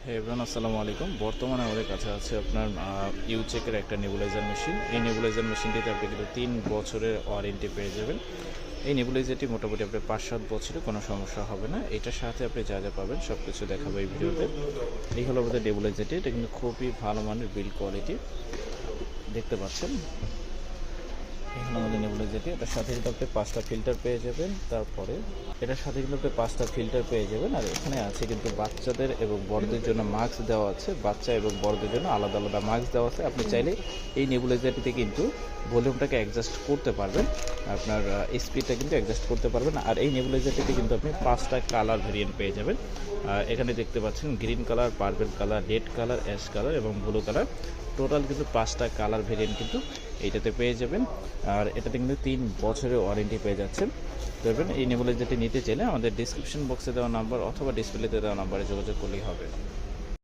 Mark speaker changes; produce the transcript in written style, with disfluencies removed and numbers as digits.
Speaker 1: হে everyone, আসসালামু আলাইকুম। বর্তমানে আমাদের কাছে আছে আপনার ইউচেকের একটা নেবুলাইজার মেশিন। এই নেবুলাইজার মেশিনটিতে আপনি কিন্তু 3 বছরের ওয়ারেন্টি পেয়ে যাবেন। এই নেবুলাইজারটি মোটামুটি আপনার 5-7 বছরে কোনো সমস্যা হবে না। এটার সাথে আপনি যা যা পাবেন সব কিছু দেখাবো এই ভিডিওতে। এই হলো আমাদের নেবুলাইজারটি। এটা কিন্তু খুবই ভালো মানের বিল্ড কোয়ালিটি, দেখতে পাচ্ছেন। এখানে আমাদের নেবুলাইজারটি, এটার সাথে কিন্তু আপনি 5টা ফিল্টার পেয়ে যাবেন। তারপরে এটার সাথে কিন্তু আপনি 5টা ফিল্টার পেয়ে যাবেন। আর এখানে আছে কিন্তু বাচ্চাদের এবং বড়দের জন্য মাস্ক দেওয়া আছে। বাচ্চা এবং বড়দের জন্য আলাদা আলাদা মাস্ক দেওয়া আছে। আপনি চাইলে এই নেবুলাইজারটিতে কিন্তু ভলিউমটাকে অ্যাডজাস্ট করতে পারবেন, আপনার স্পিডটা কিন্তু অ্যাডজাস্ট করতে পারবেন। আর এই নেবুলাইজারটিতে কিন্তু আপনি 5টা কালার ভেরিয়েন্ট পেয়ে যাবেন। এখানে দেখতে পাচ্ছেন green colour, purple colour, red colour, ash colour এবং ব্লু কালার। টোটাল কিন্তু 5টা কালার ভেরিয়েন্ট কিন্তু এইটাতে পেয়ে যাবেন। আর এটাতে কিন্তু 3 বছরের ওয়ারেন্টি পেয়ে যাচ্ছেন। দেখবেন এই নেবুলাইজারটি নিতে চাইলে আমাদের ডিসক্রিপশন বক্সে দেওয়া নাম্বার অথবা ডিসপ্লেতে দেওয়া নাম্বারে যোগাযোগ করলেই হবে।